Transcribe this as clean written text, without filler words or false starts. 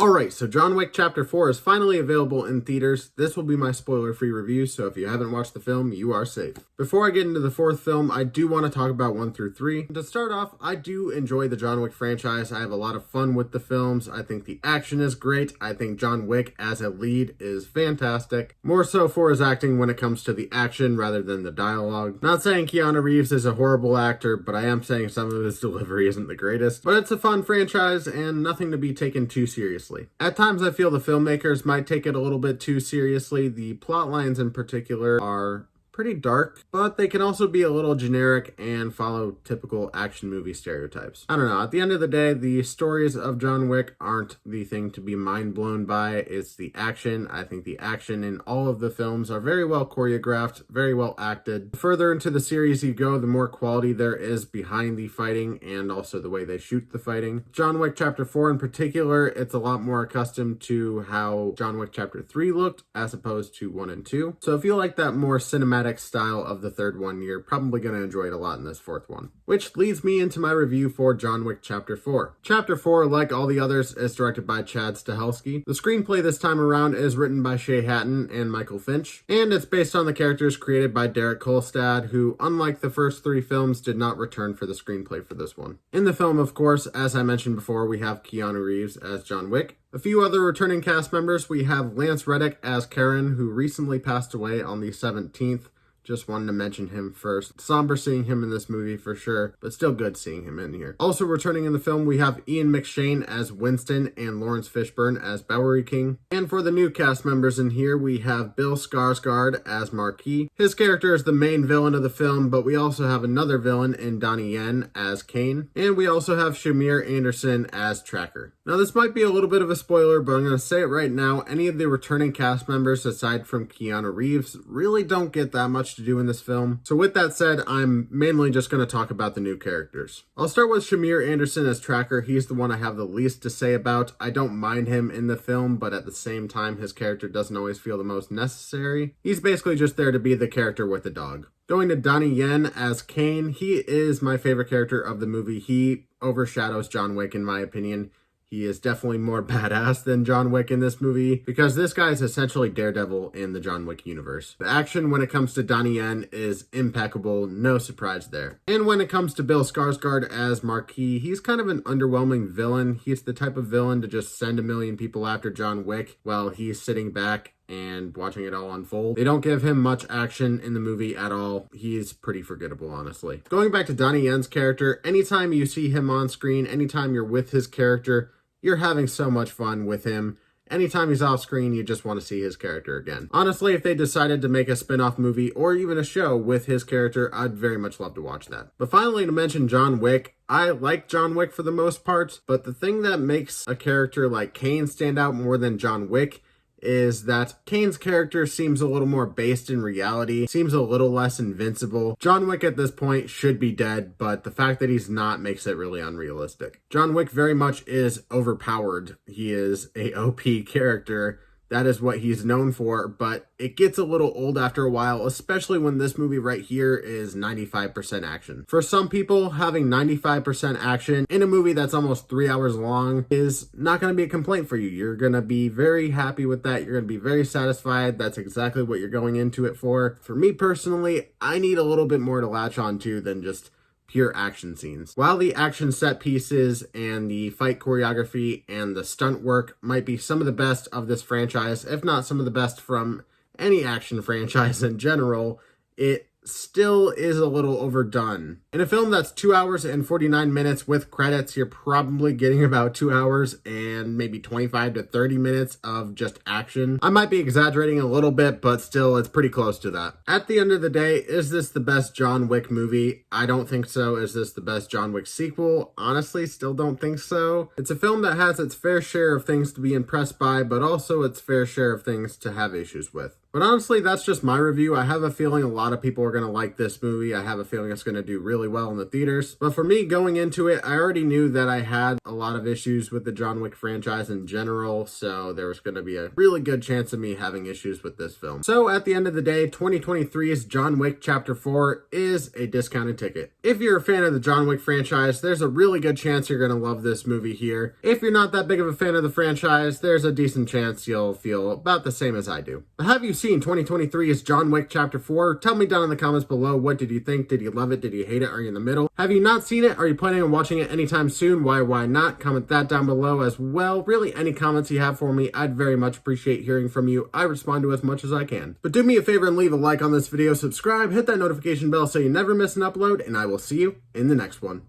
Alright, so John Wick Chapter 4 is finally available in theaters. This will be my spoiler-free review, so if you haven't watched the film, you are safe. Before I get into the fourth film, I do want to talk about 1 through 3. To start off, I do enjoy the John Wick franchise. I have a lot of fun with the films. I think the action is great. I think John Wick as a lead is fantastic. More so for his acting when it comes to the action rather than the dialogue. Not saying Keanu Reeves is a horrible actor, but I am saying some of his delivery isn't the greatest. But it's a fun franchise and nothing to be taken too seriously. At times I feel the filmmakers might take it a little bit too seriously. The plot lines in particular are pretty dark, but they can also be a little generic and follow typical action movie stereotypes. I don't know, at the end of the day, the stories of John Wick aren't the thing to be mind blown by. It's the action. I think the action in all of the films are very well choreographed, very well acted. The further into the series you go, the more quality there is behind the fighting and also the way they shoot the fighting. John Wick Chapter 4 in particular, it's a lot more accustomed to how John Wick Chapter 3 looked as opposed to 1 and 2. So if you like that more cinematic style of the third one, you're probably going to enjoy it a lot in this fourth one. Which leads me into my review for John Wick Chapter 4. Chapter 4, like all the others, is directed by Chad Stahelski. The screenplay this time around is written by Shay Hatton and Michael Finch, and it's based on the characters created by Derek Kolstad, who, unlike the first 3 films, did not return for the screenplay for this one. In the film, of course, as I mentioned before, we have Keanu Reeves as John Wick. A few other returning cast members, we have Lance Reddick as Karen, who recently passed away on the 17th. Just wanted to mention him first. Somber seeing him in this movie for sure, but still good seeing him in here. Also returning in the film, we have Ian McShane as Winston and Lawrence Fishburne as Bowery King. And for the new cast members in here, we have Bill Skarsgård as Marquis. His character is the main villain of the film, but we also have another villain in Donnie Yen as Kane. And we also have Shamir Anderson as Tracker. Now this might be a little bit of a spoiler, but I'm going to say it right now. Any of the returning cast members, aside from Keanu Reeves, really don't get that much to do in this film. So with that said, I'm mainly just going to talk about the new characters. I'll start with Shamir Anderson as Tracker. He's the one I have the least to say about. I don't mind him in the film, but at the same time, his character doesn't always feel the most necessary. He's basically just there to be the character with the dog. Going to Donnie Yen as Kane, he is my favorite character of the movie. He overshadows John Wick in my opinion. He is definitely more badass than John Wick in this movie because this guy is essentially Daredevil in the John Wick universe. The action when it comes to Donnie Yen is impeccable, no surprise there. And when it comes to Bill Skarsgård as Marquis, he's kind of an underwhelming villain. He's the type of villain to just send a million people after John Wick while he's sitting back and watching it all unfold. They don't give him much action in the movie at all. He's pretty forgettable, honestly. Going back to Donnie Yen's character, anytime you see him on screen, anytime you're with his character, you're having so much fun with him. Anytime he's off screen, you just want to see his character again. Honestly, if they decided to make a spin-off movie or even a show with his character, I'd very much love to watch that. But finally, to mention John Wick, I like John Wick for the most part, but the thing that makes a character like Kane stand out more than John Wick is that Kane's character seems a little more based in reality, seems a little less invincible. John Wick at this point should be dead, but the fact that he's not makes it really unrealistic. John Wick very much is overpowered. He is a OP character. That is what he's known for, but it gets a little old after a while, especially when this movie right here is 95% action. For some people, having 95% action in a movie that's almost 3 hours long is not going to be a complaint for you. You're going to be very happy with that. You're going to be very satisfied. That's exactly what you're going into it for. For me personally, I need a little bit more to latch on to than just pure action scenes. While the action set pieces and the fight choreography and the stunt work might be some of the best of this franchise, if not some of the best from any action franchise in general, it still is a little overdone. In a film that's 2 hours and 49 minutes with credits, you're probably getting about 2 hours and maybe 25 to 30 minutes of just action. I might be exaggerating a little bit, but still it's pretty close to that. At the end of the day, is this the best John Wick movie? I don't think so. Is this the best John Wick sequel? Honestly, still don't think so. It's a film that has its fair share of things to be impressed by, but also its fair share of things to have issues with. But honestly, that's just my review. I have a feeling a lot of people are going to like this movie. I have a feeling it's going to do really really well in the theaters. But for me, going into it, I already knew that I had a lot of issues with the John Wick franchise in general, so there was going to be a really good chance of me having issues with this film. So at the end of the day, 2023's John Wick Chapter 4 is a discounted ticket. If you're a fan of the John Wick franchise, there's a really good chance you're going to love this movie here. If you're not that big of a fan of the franchise, there's a decent chance you'll feel about the same as I do. But have you seen 2023's John Wick Chapter 4? Tell me down in the comments below, what did you think? Did you love it? Did you hate it? Are you in the middle? Have you not seen it? Are you planning on watching it anytime soon? Why not? Comment that down below as well. Really, any comments you have for me, I'd very much appreciate hearing from you. I respond to as much as I can. But do me a favor and leave a like on this video, subscribe, hit that notification bell so you never miss an upload, and I will see you in the next one.